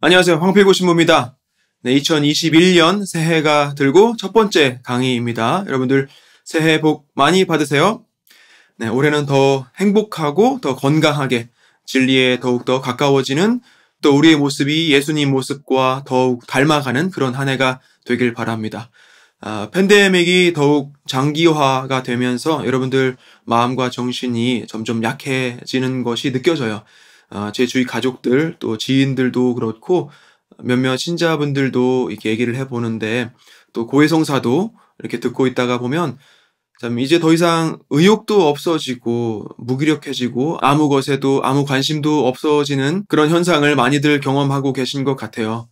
안녕하세요. 황필구 신부입니다. 네, 2021년 새해가 들고 첫 번째 강의입니다. 여러분들 새해 복 많이 받으세요. 네, 올해는 더 행복하고 더 건강하게 진리에 더욱더 가까워지는, 또 우리의 모습이 예수님 모습과 더욱 닮아가는 그런 한 해가 되길 바랍니다. 팬데믹이 더욱 장기화가 되면서 여러분들 마음과 정신이 점점 약해지는 것이 느껴져요. 제 주위 가족들, 또 지인들도 그렇고 몇몇 신자분들도 이렇게 얘기를 해보는데, 또 고해성사도 이렇게 듣고 있다가 보면 참 이제 더 이상 의욕도 없어지고 무기력해지고 아무 것에도 아무 관심도 없어지는 그런 현상을 많이들 경험하고 계신 것 같아요.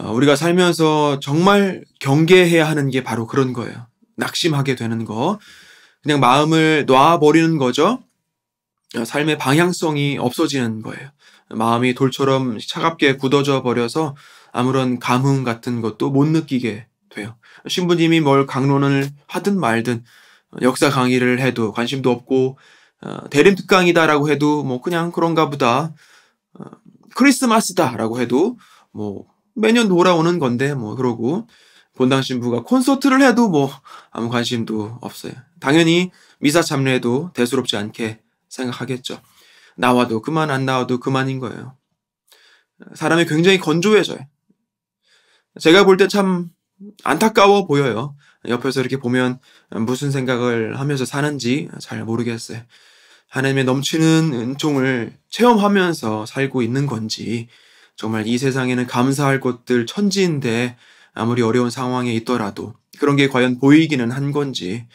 우리가 살면서 정말 경계해야 하는 게 바로 그런 거예요. 낙심하게 되는 거. 그냥 마음을 놔버리는 거죠. 삶의 방향성이 없어지는 거예요. 마음이 돌처럼 차갑게 굳어져 버려서 아무런 감흥 같은 것도 못 느끼게 돼요. 신부님이 뭘 강론을 하든 말든, 역사 강의를 해도 관심도 없고, 대림 특강이다라고 해도 뭐 그냥 그런가 보다, 크리스마스다라고 해도 뭐 매년 돌아오는 건데 뭐 그러고, 본당 신부가 콘서트를 해도 뭐 아무 관심도 없어요. 당연히 미사 참례도 대수롭지 않게 생각하겠죠. 나와도 그만, 안 나와도 그만인 거예요. 사람이 굉장히 건조해져요. 제가 볼 때 참 안타까워 보여요. 옆에서 이렇게 보면 무슨 생각을 하면서 사는지 잘 모르겠어요. 하나님의 넘치는 은총을 체험하면서 살고 있는 건지, 정말 이 세상에는 감사할 것들 천지인데 아무리 어려운 상황에 있더라도 그런 게 과연 보이기는 한 건지,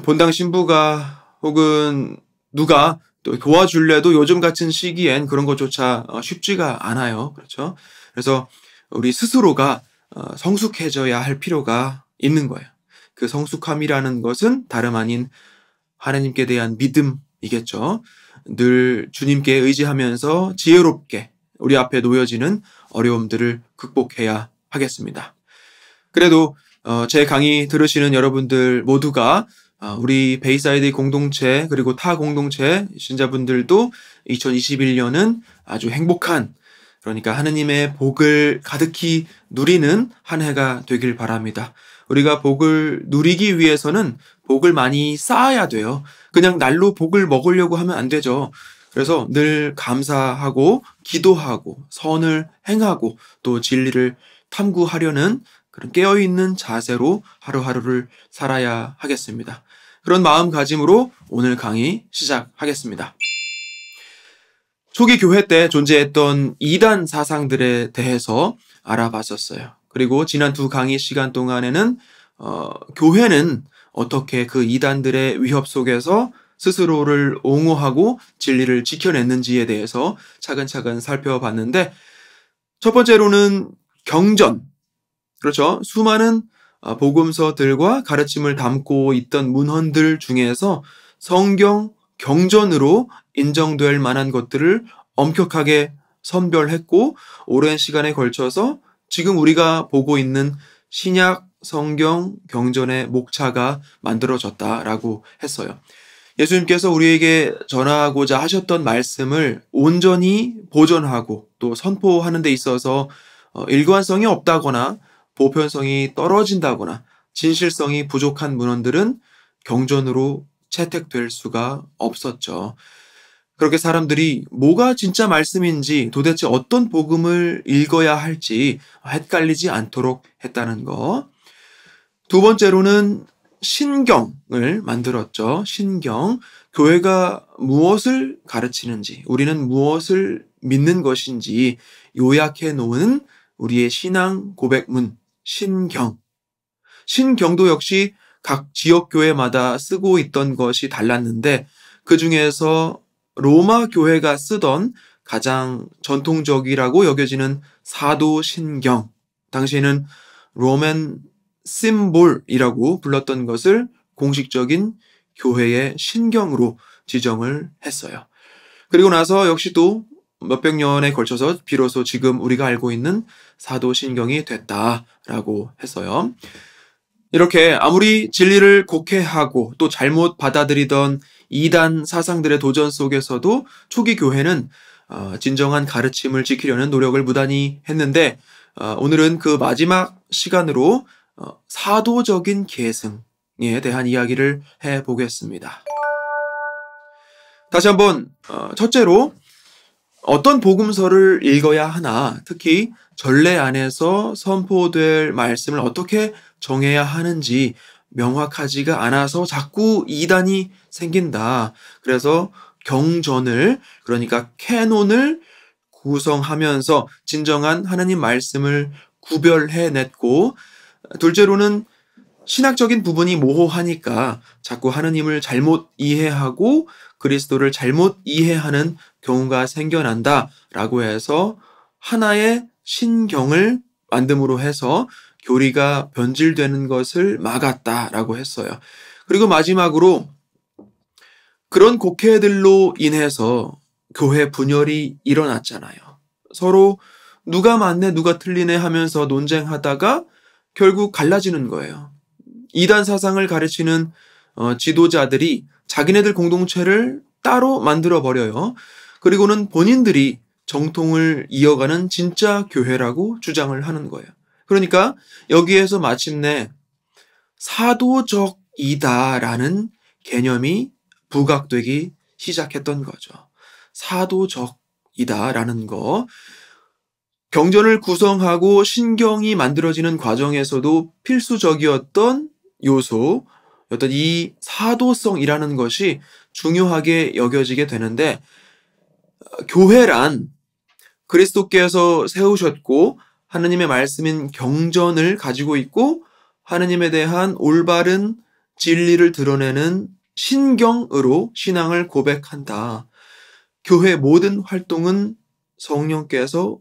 본당 신부가 혹은 누가 또 도와줄래도 요즘 같은 시기엔 그런 것조차 쉽지가 않아요. 그렇죠? 그래서 우리 스스로가 성숙해져야 할 필요가 있는 거예요. 그 성숙함이라는 것은 다름 아닌 하나님께 대한 믿음이겠죠. 늘 주님께 의지하면서 지혜롭게 우리 앞에 놓여지는 어려움들을 극복해야 하겠습니다. 그래도 제 강의 들으시는 여러분들 모두가 우리 베이사이드 공동체 그리고 타 공동체 신자분들도 2021년은 아주 행복한, 그러니까 하느님의 복을 가득히 누리는 한 해가 되길 바랍니다. 우리가 복을 누리기 위해서는 복을 많이 쌓아야 돼요. 그냥 날로 복을 먹으려고 하면 안 되죠. 그래서 늘 감사하고 기도하고 선을 행하고 또 진리를 탐구하려는 그런 깨어있는 자세로 하루하루를 살아야 하겠습니다. 그런 마음가짐으로 오늘 강의 시작하겠습니다. 초기 교회 때 존재했던 이단 사상들에 대해서 알아봤었어요. 그리고 지난 두 강의 시간 동안에는 교회는 어떻게 그 이단들의 위협 속에서 스스로를 옹호하고 진리를 지켜냈는지에 대해서 차근차근 살펴봤는데, 첫 번째로는 경전, 그렇죠. 수많은 복음서들과 가르침을 담고 있던 문헌들 중에서 성경 경전으로 인정될 만한 것들을 엄격하게 선별했고, 오랜 시간에 걸쳐서 지금 우리가 보고 있는 신약 성경 경전의 목차가 만들어졌다라고 했어요. 예수님께서 우리에게 전하고자 하셨던 말씀을 온전히 보존하고 또 선포하는 데 있어서 일관성이 없다거나 보편성이 떨어진다거나 진실성이 부족한 문헌들은 경전으로 채택될 수가 없었죠. 그렇게 사람들이 뭐가 진짜 말씀인지, 도대체 어떤 복음을 읽어야 할지 헷갈리지 않도록 했다는 거. 두 번째로는 신경을 만들었죠. 신경. 교회가 무엇을 가르치는지, 우리는 무엇을 믿는 것인지 요약해 놓은 우리의 신앙 고백문, 신경. 신경도 역시 각 지역교회마다 쓰고 있던 것이 달랐는데, 그 중에서 로마 교회가 쓰던 가장 전통적이라고 여겨지는 사도신경, 당시에는 로맨 심볼이라고 불렀던 것을 공식적인 교회의 신경으로 지정을 했어요. 그리고 나서 역시 또 몇백 년에 걸쳐서 비로소 지금 우리가 알고 있는 사도신경이 됐다라고 했어요. 이렇게 아무리 진리를 곡해하고 또 잘못 받아들이던 이단 사상들의 도전 속에서도 초기 교회는 진정한 가르침을 지키려는 노력을 무단히 했는데 오늘은 그 마지막 시간으로 사도적인 계승에 대한 이야기를 해보겠습니다. 다시 한번 첫째로 어떤 복음서를 읽어야 하나, 특히 전례 안에서 선포될 말씀을 어떻게 정해야 하는지 명확하지가 않아서 자꾸 이단이 생긴다. 그래서 경전을, 그러니까 캐논을 구성하면서 진정한 하나님 말씀을 구별해냈고, 둘째로는 신학적인 부분이 모호하니까 자꾸 하나님을 잘못 이해하고 그리스도를 잘못 이해하는 경우가 생겨난다라고 해서 하나의 신경을 만듦으로 해서 교리가 변질되는 것을 막았다라고 했어요. 그리고 마지막으로 그런 곡해들로 인해서 교회 분열이 일어났잖아요. 서로 누가 맞네 누가 틀리네 하면서 논쟁하다가 결국 갈라지는 거예요. 이단 사상을 가르치는 지도자들이 자기네들 공동체를 따로 만들어버려요. 그리고는 본인들이 정통을 이어가는 진짜 교회라고 주장을 하는 거예요. 그러니까 여기에서 마침내 사도적이다라는 개념이 부각되기 시작했던 거죠. 사도적이다라는 거. 경전을 구성하고 신경이 만들어지는 과정에서도 필수적이었던 요소였던 이 사도성이라는 것이 중요하게 여겨지게 되는데, 교회란 그리스도께서 세우셨고 하느님의 말씀인 경전을 가지고 있고 하느님에 대한 올바른 진리를 드러내는 신경으로 신앙을 고백한다. 교회 모든 활동은 성령께서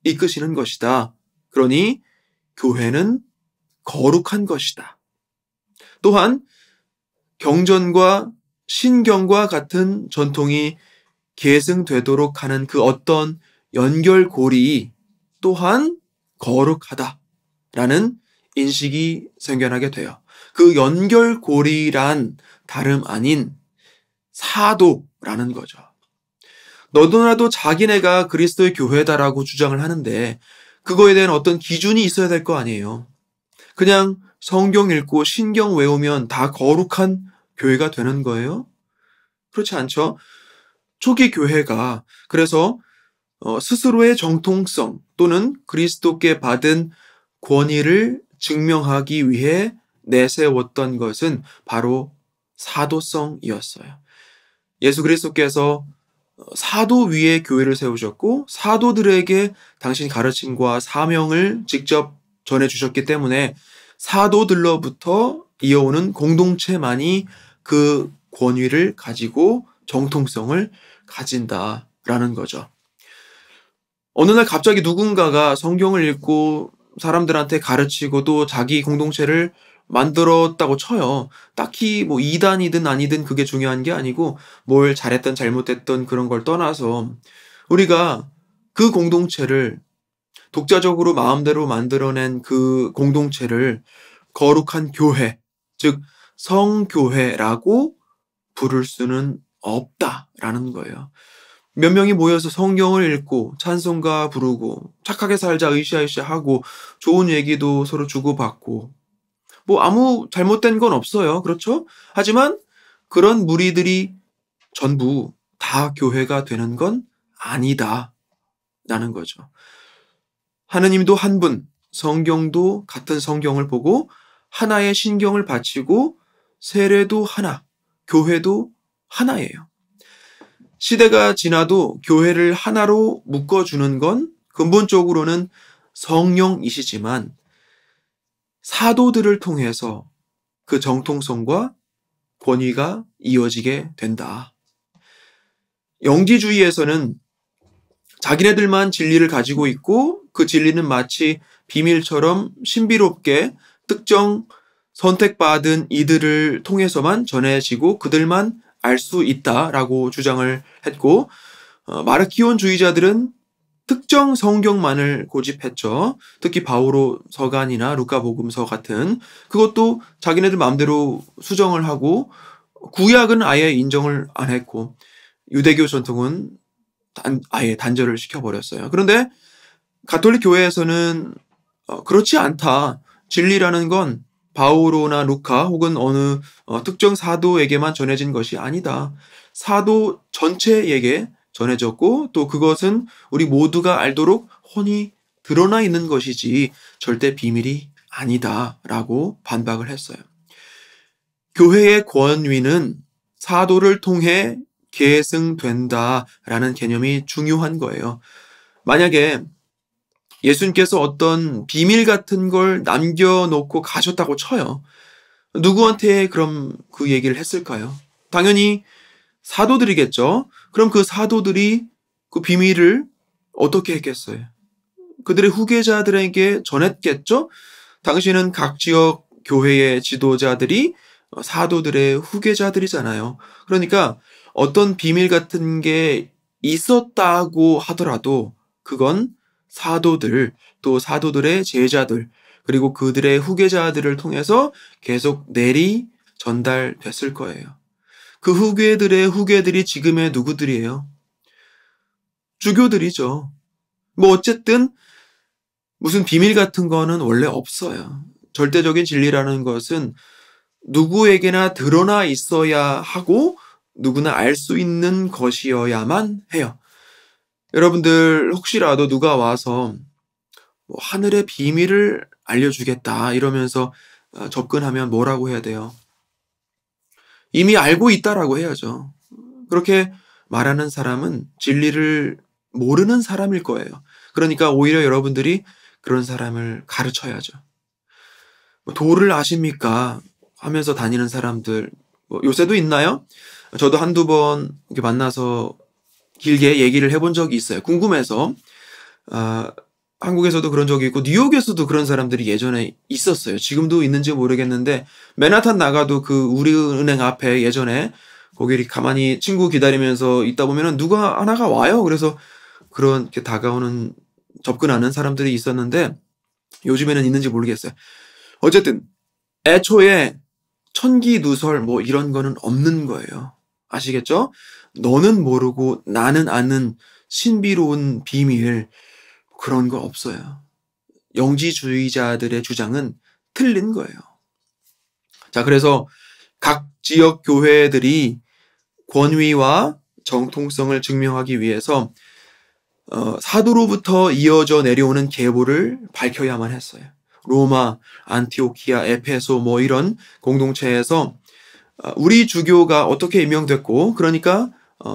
이끄시는 것이다. 그러니 교회는 거룩한 것이다. 또한 경전과 신경과 같은 전통이 계승되도록 하는 그 어떤 연결고리 또한 거룩하다라는 인식이 생겨나게 돼요. 그 연결고리란 다름 아닌 사도라는 거죠. 너도나도 자기네가 그리스도의 교회다라고 주장을 하는데 그거에 대한 어떤 기준이 있어야 될 거 아니에요. 그냥 성경 읽고 신경 외우면 다 거룩한 교회가 되는 거예요? 그렇지 않죠? 초기 교회가 그래서 스스로의 정통성 또는 그리스도께 받은 권위를 증명하기 위해 내세웠던 것은 바로 사도성이었어요. 예수 그리스도께서 사도 위에 교회를 세우셨고 사도들에게 당신 가르침과 사명을 직접 전해주셨기 때문에 사도들로부터 이어오는 공동체만이 그 권위를 가지고 정통성을 가진다라는 거죠. 어느 날 갑자기 누군가가 성경을 읽고 사람들한테 가르치고 또 자기 공동체를 만들었다고 쳐요. 딱히 뭐 이단이든 아니든 그게 중요한 게 아니고 뭘 잘했던 잘못했던 그런 걸 떠나서 우리가 그 공동체를 독자적으로 마음대로 만들어낸 그 공동체를 거룩한 교회, 즉 성교회라고 부를 수는 없다라는 거예요. 몇 명이 모여서 성경을 읽고 찬송가 부르고 착하게 살자 으쌰으쌰 하고 좋은 얘기도 서로 주고받고 뭐 아무 잘못된 건 없어요. 그렇죠? 하지만 그런 무리들이 전부 다 교회가 되는 건 아니다 라는 거죠. 하느님도 한 분, 성경도 같은 성경을 보고 하나의 신경을 바치고 세례도 하나, 교회도 하나예요. 시대가 지나도 교회를 하나로 묶어주는 건 근본적으로는 성령이시지만 사도들을 통해서 그 정통성과 권위가 이어지게 된다. 영지주의에서는 자기네들만 진리를 가지고 있고 그 진리는 마치 비밀처럼 신비롭게 특정 선택받은 이들을 통해서만 전해지고 그들만 알 수 있다라고 주장을 했고 마르키온주의자들은 특정 성경만을 고집했죠. 특히 바오로 서간이나 루카복음서 같은 그것도 자기네들 마음대로 수정을 하고 구약은 아예 인정을 안 했고 유대교 전통은 아예 단절을 시켜버렸어요. 그런데 가톨릭 교회에서는 그렇지 않다. 진리라는 건 바오로나 루카 혹은 어느 특정 사도에게만 전해진 것이 아니다. 사도 전체에게 전해졌고 또 그것은 우리 모두가 알도록 훤히 드러나 있는 것이지 절대 비밀이 아니다라고 반박을 했어요. 교회의 권위는 사도를 통해 계승된다라는 개념이 중요한 거예요. 만약에 예수님께서 어떤 비밀 같은 걸 남겨놓고 가셨다고 쳐요. 누구한테 그럼 그 얘기를 했을까요? 당연히 사도들이겠죠. 그럼 그 사도들이 그 비밀을 어떻게 했겠어요? 그들의 후계자들에게 전했겠죠? 당시는 각 지역 교회의 지도자들이 사도들의 후계자들이잖아요. 그러니까 어떤 비밀 같은 게 있었다고 하더라도 그건 사도들, 또 사도들의 제자들, 그리고 그들의 후계자들을 통해서 계속 내리 전달됐을 거예요. 그 후계들의 후계들이 지금의 누구들이에요? 주교들이죠. 뭐 어쨌든 무슨 비밀 같은 거는 원래 없어요. 절대적인 진리라는 것은 누구에게나 드러나 있어야 하고 누구나 알 수 있는 것이어야만 해요. 여러분들 혹시라도 누가 와서 뭐 하늘의 비밀을 알려주겠다 이러면서 접근하면 뭐라고 해야 돼요? 이미 알고 있다라고 해야죠. 그렇게 말하는 사람은 진리를 모르는 사람일 거예요. 그러니까 오히려 여러분들이 그런 사람을 가르쳐야죠. 도를 아십니까? 하면서 다니는 사람들 요새도 있나요? 저도 한두 번 이렇게 만나서 길게 얘기를 해본 적이 있어요. 궁금해서. 한국에서도 그런 적이 있고 뉴욕에서도 그런 사람들이 예전에 있었어요. 지금도 있는지 모르겠는데 맨하탄 나가도 그 우리은행 앞에 예전에 거기 가만히 친구 기다리면서 있다 보면은 누가 하나가 와요. 그래서 그렇게 다가오는 접근하는 사람들이 있었는데 요즘에는 있는지 모르겠어요. 어쨌든 애초에 천기누설 뭐 이런 거는 없는 거예요. 아시겠죠? 너는 모르고 나는 아는 신비로운 비밀 그런 거 없어요. 영지주의자들의 주장은 틀린 거예요. 자, 그래서 각 지역 교회들이 권위와 정통성을 증명하기 위해서 사도로부터 이어져 내려오는 계보를 밝혀야만 했어요. 로마, 안티오키아, 에페소 뭐 이런 공동체에서 우리 주교가 어떻게 임명됐고 그러니까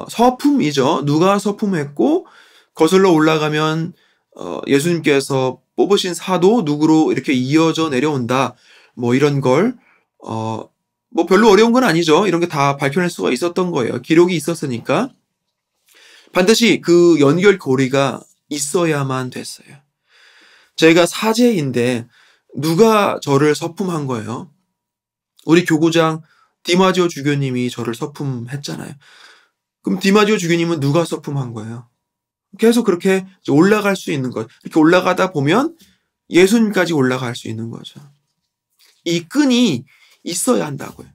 서품이죠. 누가 서품했고 거슬러 올라가면 예수님께서 뽑으신 사도 누구로 이렇게 이어져 내려온다. 뭐 이런 걸 뭐 별로 어려운 건 아니죠. 이런 게 다 밝혀낼 수가 있었던 거예요. 기록이 있었으니까. 반드시 그 연결고리가 있어야만 됐어요. 제가 사제인데 누가 저를 서품한 거예요? 우리 교구장 디마지오 주교님이 저를 서품했잖아요. 그럼 디마지오 주교님은 누가 서품한 거예요? 계속 그렇게 올라갈 수 있는 것. 이렇게 올라가다 보면 예수님까지 올라갈 수 있는 거죠. 이 끈이 있어야 한다고요.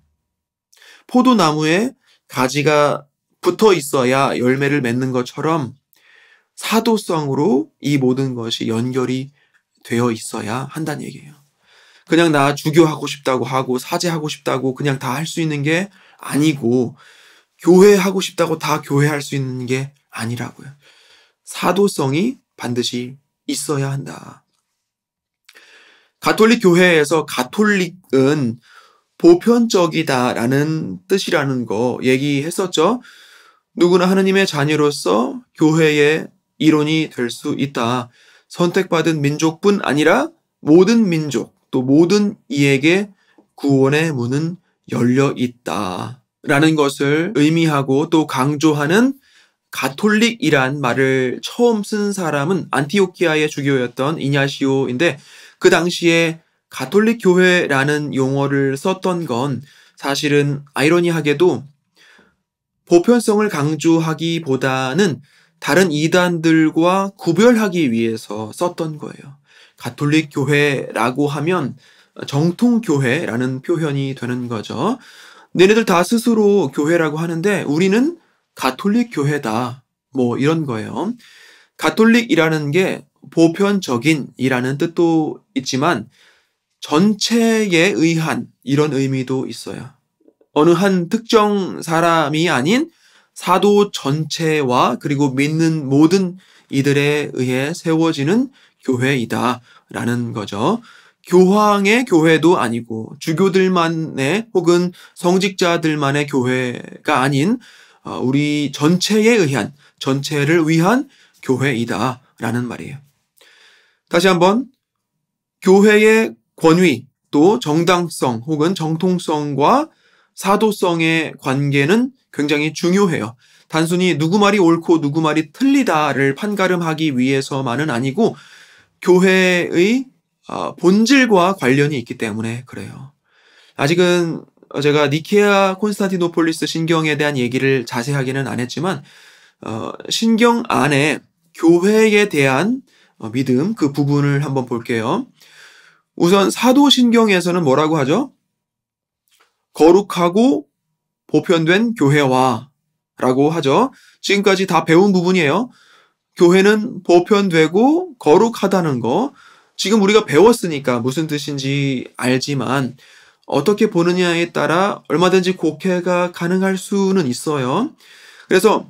포도나무에 가지가 붙어 있어야 열매를 맺는 것처럼 사도성으로 이 모든 것이 연결이 되어 있어야 한다는 얘기예요. 그냥 나 주교하고 싶다고 하고 사제하고 싶다고 그냥 다 할 수 있는 게 아니고 교회하고 싶다고 다 교회할 수 있는 게 아니라고요. 사도성이 반드시 있어야 한다. 가톨릭 교회에서 가톨릭은 보편적이다라는 뜻이라는 거 얘기했었죠. 누구나 하느님의 자녀로서 교회의 일원이 될 수 있다. 선택받은 민족뿐 아니라 모든 민족 또 모든 이에게 구원의 문은 열려 있다. 라는 것을 의미하고 또 강조하는 가톨릭이란 말을 처음 쓴 사람은 안티오키아의 주교였던 이냐시오인데 그 당시에 가톨릭 교회라는 용어를 썼던 건 사실은 아이러니하게도 보편성을 강조하기보다는 다른 이단들과 구별하기 위해서 썼던 거예요. 가톨릭 교회라고 하면 정통교회라는 표현이 되는 거죠. 너네들 다 스스로 교회라고 하는데 우리는 가톨릭 교회다. 뭐 이런 거예요. 가톨릭이라는 게 보편적인이라는 뜻도 있지만 전체에 의한 이런 의미도 있어요. 어느 한 특정 사람이 아닌 사도 전체와 그리고 믿는 모든 이들에 의해 세워지는 교회이다라는 거죠. 교황의 교회도 아니고 주교들만의 혹은 성직자들만의 교회가 아닌 우리 전체에 의한, 전체를 위한 교회이다라는 말이에요. 다시 한번 교회의 권위 또 정당성 혹은 정통성과 사도성의 관계는 굉장히 중요해요. 단순히 누구 말이 옳고 누구 말이 틀리다를 판가름하기 위해서만은 아니고 교회의 본질과 관련이 있기 때문에 그래요. 아직은 제가 니케아 콘스탄티노폴리스 신경에 대한 얘기를 자세하게는 안 했지만 신경 안에 교회에 대한 믿음 그 부분을 한번 볼게요. 우선 사도신경에서는 뭐라고 하죠? 거룩하고 보편된 교회와 라고 하죠. 지금까지 다 배운 부분이에요. 교회는 보편되고 거룩하다는 거 지금 우리가 배웠으니까 무슨 뜻인지 알지만 어떻게 보느냐에 따라 얼마든지 곡해가 가능할 수는 있어요. 그래서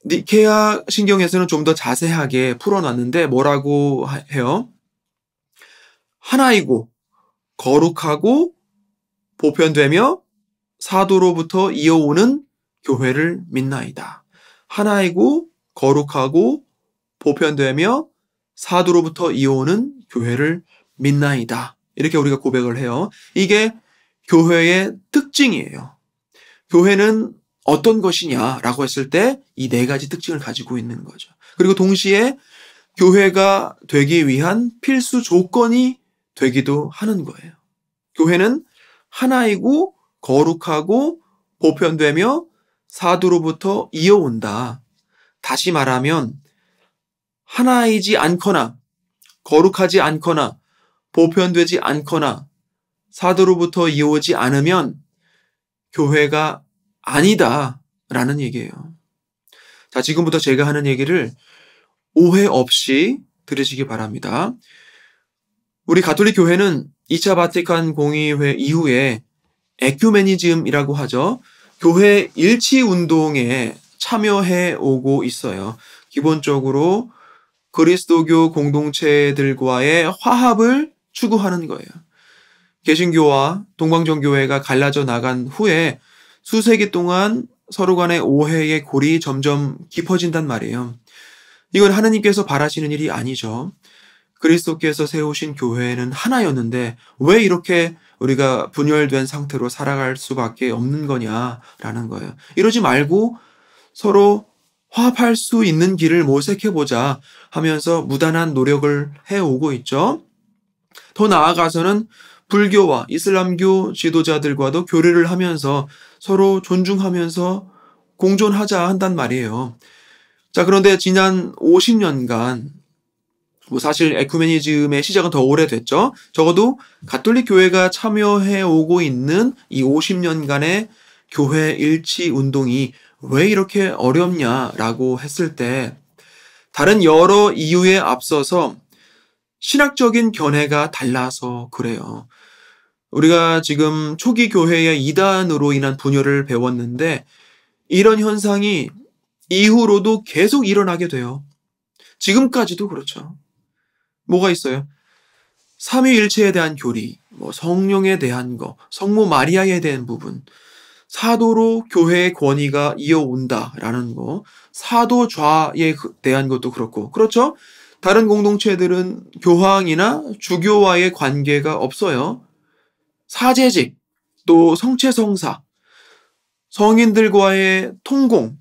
니케아 신경에서는 좀 더 자세하게 풀어놨는데 뭐라고 해요? 하나이고 거룩하고 보편되며 사도로부터 이어오는 교회를 믿나이다. 하나이고 거룩하고 보편되며 사도로부터 이어오는 교회를 믿나이다. 이렇게 우리가 고백을 해요. 이게 교회의 특징이에요. 교회는 어떤 것이냐라고 했을 때 이 네 가지 특징을 가지고 있는 거죠. 그리고 동시에 교회가 되기 위한 필수 조건이 되기도 하는 거예요. 교회는 하나이고 거룩하고 보편되며 사도로부터 이어온다. 다시 말하면 하나이지 않거나 거룩하지 않거나 보편되지 않거나 사도로부터 이어오지 않으면 교회가 아니다라는 얘기예요. 자, 지금부터 제가 하는 얘기를 오해 없이 들으시기 바랍니다. 우리 가톨릭 교회는 2차 바티칸 공의회 이후에 에큐메니즘이라고 하죠. 교회 일치 운동에 참여해 오고 있어요. 기본적으로 그리스도교 공동체들과의 화합을 추구하는 거예요. 개신교와 동방정교회가 갈라져 나간 후에 수세기 동안 서로 간의 오해의 골이 점점 깊어진단 말이에요. 이건 하느님께서 바라시는 일이 아니죠. 그리스도께서 세우신 교회는 하나였는데 왜 이렇게 우리가 분열된 상태로 살아갈 수밖에 없는 거냐라는 거예요. 이러지 말고 서로 화합할 수 있는 길을 모색해보자 하면서 무단한 노력을 해오고 있죠. 더 나아가서는 불교와 이슬람교 지도자들과도 교류를 하면서 서로 존중하면서 공존하자 한단 말이에요. 자, 그런데 지난 50년간 사실 에쿠메니즘의 시작은 더 오래됐죠. 적어도 가톨릭 교회가 참여해 오고 있는 이 50년간의 교회 일치 운동이 왜 이렇게 어렵냐라고 했을 때 다른 여러 이유에 앞서서 신학적인 견해가 달라서 그래요. 우리가 지금 초기 교회의 이단으로 인한 분열을 배웠는데 이런 현상이 이후로도 계속 일어나게 돼요. 지금까지도 그렇죠. 뭐가 있어요? 삼위일체에 대한 교리, 성령에 대한 거, 성모 마리아에 대한 부분, 사도로 교회의 권위가 이어온다라는 거, 사도좌에 대한 것도 그렇고, 그렇죠? 다른 공동체들은 교황이나 주교와의 관계가 없어요. 사제직, 또 성체성사, 성인들과의 통공,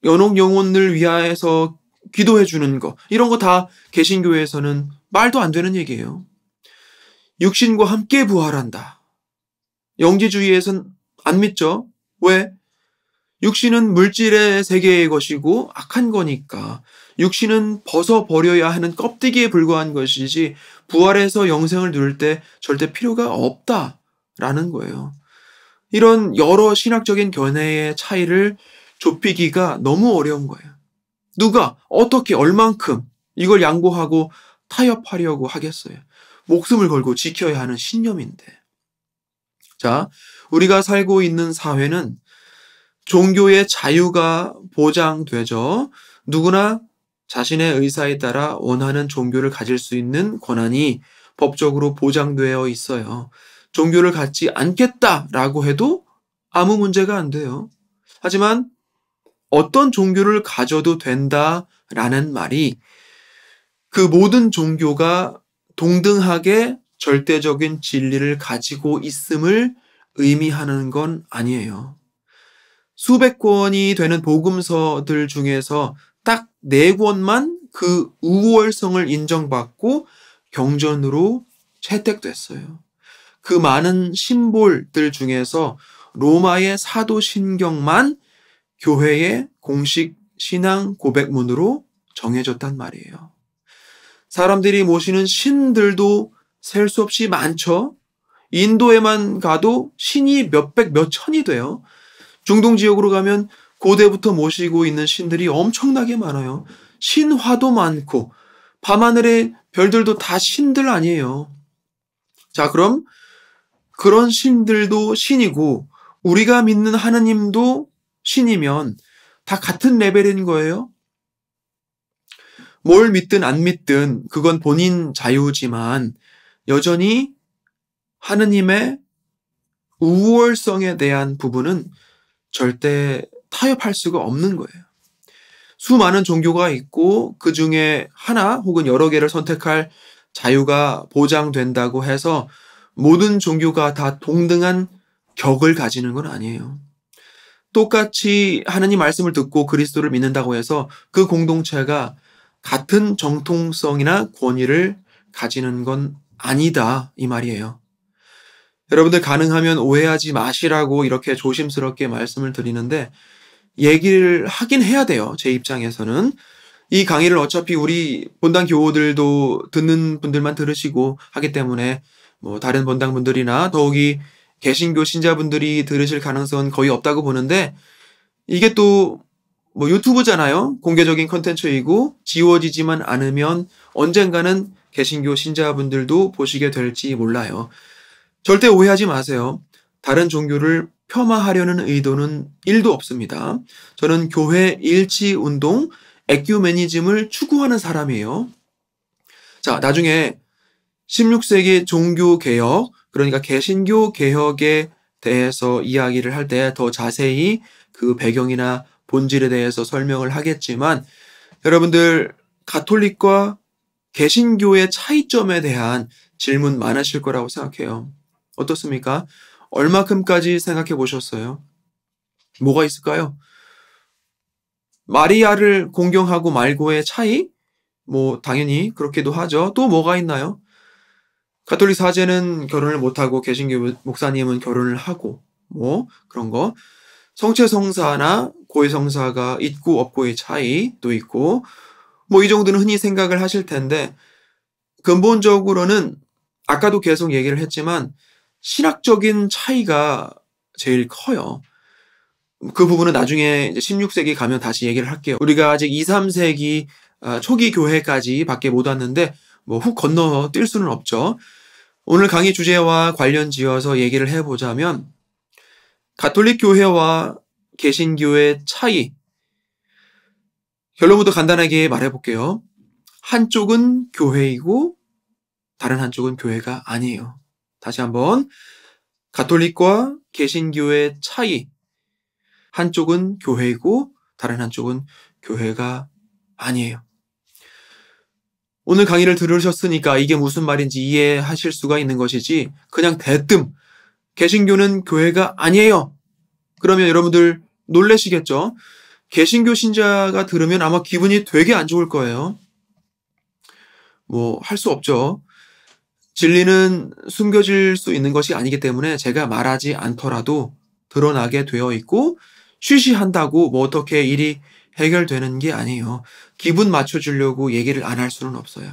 연옥 영혼을 위하여서 기도해 주는 거, 이런 거 다 개신교에서는 말도 안 되는 얘기예요. 육신과 함께 부활한다. 영지주의에선 안 믿죠? 왜? 육신은 물질의 세계의 것이고 악한 거니까 육신은 벗어버려야 하는 껍데기에 불과한 것이지 부활해서 영생을 누릴 때 절대 필요가 없다라는 거예요. 이런 여러 신학적인 견해의 차이를 좁히기가 너무 어려운 거예요. 누가 어떻게 얼만큼 이걸 양보하고 타협하려고 하겠어요. 목숨을 걸고 지켜야 하는 신념인데. 자, 우리가 살고 있는 사회는 종교의 자유가 보장되죠. 누구나 자신의 의사에 따라 원하는 종교를 가질 수 있는 권한이 법적으로 보장되어 있어요. 종교를 갖지 않겠다라고 해도 아무 문제가 안 돼요. 하지만 어떤 종교를 가져도 된다라는 말이 그 모든 종교가 동등하게 절대적인 진리를 가지고 있음을 의미하는 건 아니에요. 수백 권이 되는 복음서들 중에서 딱 4권만 그 우월성을 인정받고 경전으로 채택됐어요. 그 많은 심볼들 중에서 로마의 사도신경만 교회의 공식 신앙 고백문으로 정해졌단 말이에요. 사람들이 모시는 신들도 셀 수 없이 많죠. 인도에만 가도 신이 몇백, 몇천이 돼요. 중동 지역으로 가면 고대부터 모시고 있는 신들이 엄청나게 많아요. 신화도 많고 밤하늘의 별들도 다 신들 아니에요. 자, 그럼 그런 신들도 신이고 우리가 믿는 하나님도 신이면 다 같은 레벨인 거예요. 뭘 믿든 안 믿든 그건 본인 자유지만 여전히 하느님의 우월성에 대한 부분은 절대 타협할 수가 없는 거예요. 수많은 종교가 있고 그 중에 하나 혹은 여러 개를 선택할 자유가 보장된다고 해서 모든 종교가 다 동등한 격을 가지는 건 아니에요. 똑같이 하나님 말씀을 듣고 그리스도를 믿는다고 해서 그 공동체가 같은 정통성이나 권위를 가지는 건 아니다 이 말이에요. 여러분들 가능하면 오해하지 마시라고 이렇게 조심스럽게 말씀을 드리는데 얘기를 하긴 해야 돼요. 제 입장에서는. 이 강의를 어차피 우리 본당 교우들도 듣는 분들만 들으시고 하기 때문에 뭐 다른 본당 분들이나 더욱이 개신교 신자분들이 들으실 가능성은 거의 없다고 보는데 이게 또 뭐 유튜브잖아요. 공개적인 컨텐츠이고 지워지지만 않으면 언젠가는 개신교 신자분들도 보시게 될지 몰라요. 절대 오해하지 마세요. 다른 종교를 폄하하려는 의도는 1도 없습니다. 저는 교회 일치 운동, 에큐메니즘을 추구하는 사람이에요. 자, 나중에 16세기 종교 개혁, 그러니까 개신교 개혁에 대해서 이야기를 할 때 더 자세히 그 배경이나 본질에 대해서 설명을 하겠지만 여러분들 가톨릭과 개신교의 차이점에 대한 질문 많으실 거라고 생각해요. 어떻습니까? 얼마큼까지 생각해 보셨어요? 뭐가 있을까요? 마리아를 공경하고 말고의 차이? 뭐 당연히 그렇기도 하죠. 또 뭐가 있나요? 가톨릭 사제는 결혼을 못하고 개신교 목사님은 결혼을 하고 뭐 그런 거. 성체성사나 고해성사가 있고 없고의 차이도 있고 뭐 이 정도는 흔히 생각을 하실 텐데 근본적으로는 아까도 계속 얘기를 했지만 신학적인 차이가 제일 커요. 그 부분은 나중에 이제 16세기 가면 다시 얘기를 할게요. 우리가 아직 2, 3세기 초기 교회까지 밖에 못 왔는데 뭐 훅 건너 뛸 수는 없죠. 오늘 강의 주제와 관련 지어서 얘기를 해보자면 가톨릭 교회와 개신교의 차이. 결론부터 간단하게 말해볼게요. 한쪽은 교회이고 다른 한쪽은 교회가 아니에요. 다시 한번 가톨릭과 개신교의 차이. 한쪽은 교회이고 다른 한쪽은 교회가 아니에요. 오늘 강의를 들으셨으니까 이게 무슨 말인지 이해하실 수가 있는 것이지 그냥 대뜸 개신교는 교회가 아니에요. 그러면 여러분들 놀라시겠죠? 개신교 신자가 들으면 아마 기분이 되게 안 좋을 거예요. 뭐 할 수 없죠. 진리는 숨겨질 수 있는 것이 아니기 때문에 제가 말하지 않더라도 드러나게 되어 있고 쉬쉬한다고 뭐 어떻게 일이 해결되는 게 아니에요. 기분 맞춰주려고 얘기를 안 할 수는 없어요.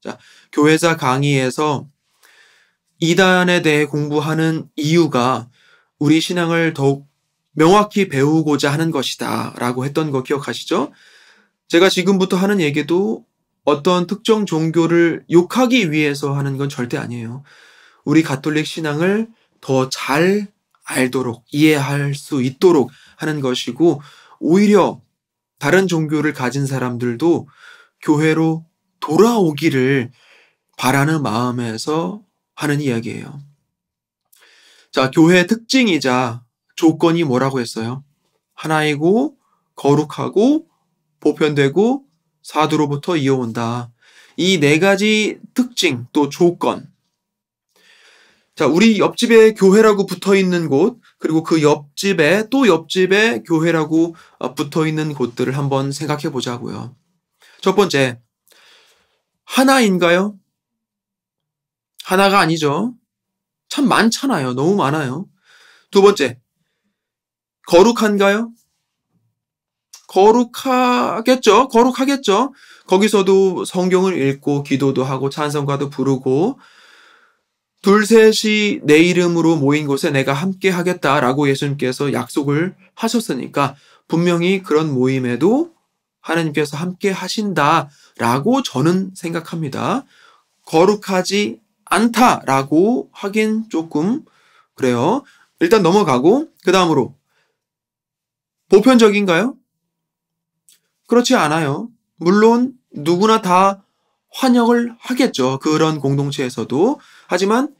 자, 교회사 강의에서 이단에 대해 공부하는 이유가 우리 신앙을 더욱 명확히 배우고자 하는 것이다 라고 했던 거 기억하시죠? 제가 지금부터 하는 얘기도 어떤 특정 종교를 욕하기 위해서 하는 건 절대 아니에요. 우리 가톨릭 신앙을 더 잘 알도록, 이해할 수 있도록 하는 것이고, 오히려 다른 종교를 가진 사람들도 교회로 돌아오기를 바라는 마음에서 하는 이야기예요. 자, 교회의 특징이자 조건이 뭐라고 했어요? 하나이고, 거룩하고, 보편되고, 사도로부터 이어온다. 이 네 가지 특징, 또 조건. 자, 우리 옆집에 교회라고 붙어 있는 곳, 그리고 그 옆집에 또 옆집에 교회라고 붙어 있는 곳들을 한번 생각해 보자고요. 첫 번째, 하나인가요? 하나가 아니죠. 참 많잖아요. 너무 많아요. 두 번째, 거룩한가요? 거룩하겠죠. 거룩하겠죠. 거기서도 성경을 읽고 기도도 하고 찬송가도 부르고 둘 셋이 내 이름으로 모인 곳에 내가 함께 하겠다라고 예수님께서 약속을 하셨으니까 분명히 그런 모임에도 하나님께서 함께 하신다라고 저는 생각합니다. 거룩하지 않다라고 하긴 조금 그래요. 일단 넘어가고 그 다음으로 보편적인가요? 그렇지 않아요. 물론 누구나 다 환영을 하겠죠. 그런 공동체에서도. 하지만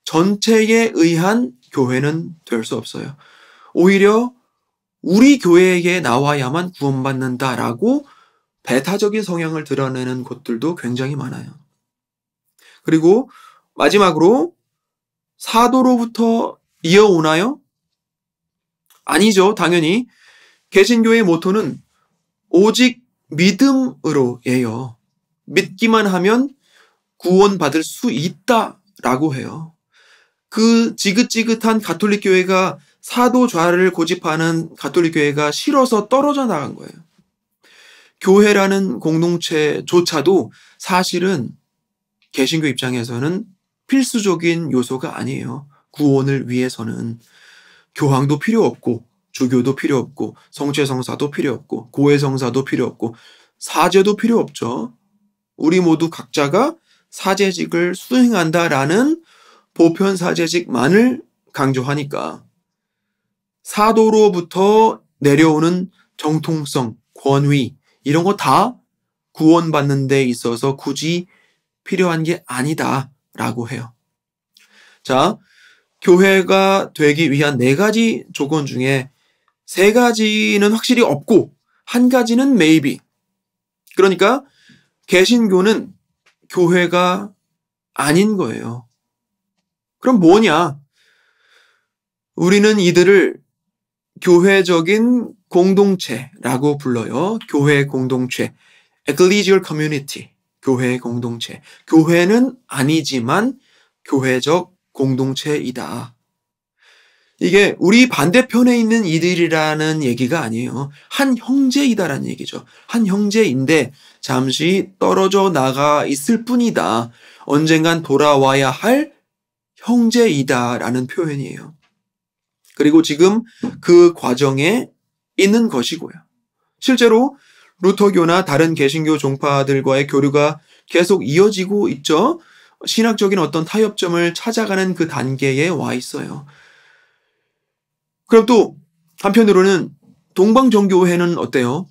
전체에 의한 교회는 될 수 없어요. 오히려 우리 교회에 나와야만 구원받는다라고 배타적인 성향을 드러내는 곳들도 굉장히 많아요. 그리고 마지막으로 사도로부터 이어오나요? 아니죠. 당연히 개신교의 모토는 오직 믿음으로예요. 믿기만 하면 구원받을 수 있다라고 해요. 그 지긋지긋한 가톨릭 교회가 사도좌를 고집하는 가톨릭 교회가 싫어서 떨어져 나간 거예요. 교회라는 공동체조차도 사실은 개신교 입장에서는 필수적인 요소가 아니에요. 구원을 위해서는 교황도 필요 없고 주교도 필요 없고 성죄성사도 필요 없고 고해성사도 필요 없고 사제도 필요 없죠. 우리 모두 각자가 사제직을 수행한다라는 보편 사제직만을 강조하니까 사도로부터 내려오는 정통성, 권위 이런 거 다 구원받는 데 있어서 굳이 필요한 게 아니다라고 해요. 자, 교회가 되기 위한 네 가지 조건 중에 세 가지는 확실히 없고 한 가지는 maybe. 그러니까 개신교는 교회가 아닌 거예요. 그럼 뭐냐? 우리는 이들을 교회적인 공동체라고 불러요. 교회 공동체, ecclesial community, 교회 공동체. 교회는 아니지만 교회적 공동체이다. 이게 우리 반대편에 있는 이들이라는 얘기가 아니에요. 한 형제이다라는 얘기죠. 한 형제인데 잠시 떨어져 나가 있을 뿐이다. 언젠간 돌아와야 할 형제이다라는 표현이에요. 그리고 지금 그 과정에 있는 것이고요. 실제로 루터교나 다른 개신교 종파들과의 교류가 계속 이어지고 있죠. 신학적인 어떤 타협점을 찾아가는 그 단계에 와 있어요. 그럼 또 한편으로는 동방정교회는 어때요?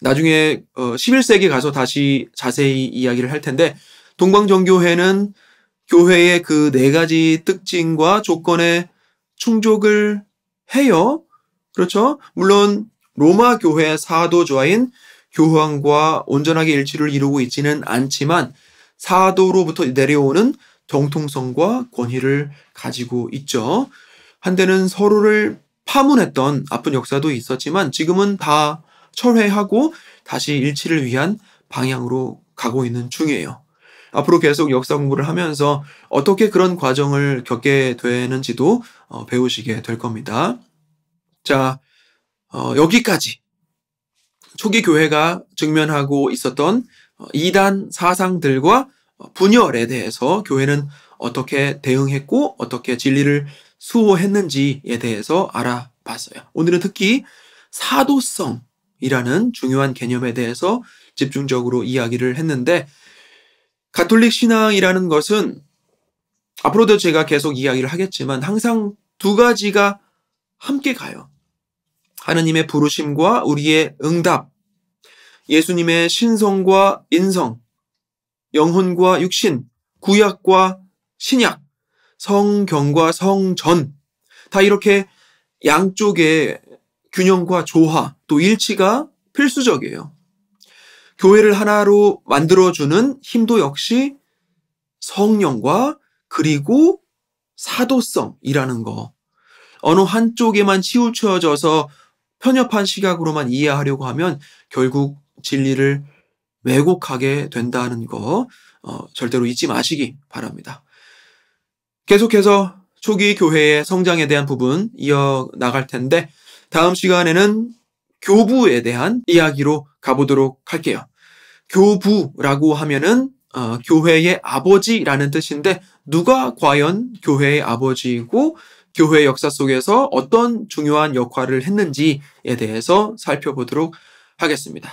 나중에 11세기 가서 다시 자세히 이야기를 할 텐데 동방정교회는 교회의 그 네 가지 특징과 조건에 충족을 해요. 그렇죠? 물론 로마 교회 사도좌인 교황과 온전하게 일치를 이루고 있지는 않지만 사도로부터 내려오는 정통성과 권위를 가지고 있죠. 한때는 서로를 파문했던 아픈 역사도 있었지만 지금은 다 철회하고 다시 일치를 위한 방향으로 가고 있는 중이에요. 앞으로 계속 역사 공부를 하면서 어떻게 그런 과정을 겪게 되는지도 배우시게 될 겁니다. 자, 여기까지 초기 교회가 직면하고 있었던 이단 사상들과 분열에 대해서 교회는 어떻게 대응했고 어떻게 진리를 수호했는지에 대해서 알아봤어요. 오늘은 특히 사도성, 이라는 중요한 개념에 대해서 집중적으로 이야기를 했는데, 가톨릭 신앙이라는 것은 앞으로도 제가 계속 이야기를 하겠지만 항상 두 가지가 함께 가요. 하느님의 부르심과 우리의 응답, 예수님의 신성과 인성, 영혼과 육신, 구약과 신약, 성경과 성전, 다 이렇게 양쪽의 균형과 조화, 또 일치가 필수적이에요. 교회를 하나로 만들어주는 힘도 역시 성령과 그리고 사도성이라는 거. 어느 한쪽에만 치우쳐져서 편협한 시각으로만 이해하려고 하면 결국 진리를 왜곡하게 된다는 거 절대로 잊지 마시기 바랍니다. 계속해서 초기 교회의 성장에 대한 부분 이어나갈 텐데, 다음 시간에는 교부에 대한 이야기로 가보도록 할게요. 교부라고 하면은 교회의 아버지라는 뜻인데, 누가 과연 교회의 아버지이고 교회의 역사 속에서 어떤 중요한 역할을 했는지에 대해서 살펴보도록 하겠습니다.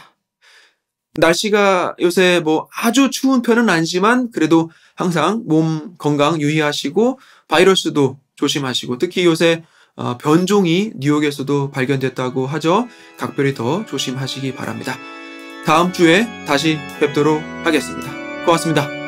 날씨가 요새 뭐 아주 추운 편은 아니지만 그래도 항상 몸 건강 유의하시고 바이러스도 조심하시고, 특히 요새 변종이 뉴욕에서도 발견됐다고 하죠. 각별히 더 조심하시기 바랍니다. 다음 주에 다시 뵙도록 하겠습니다. 고맙습니다.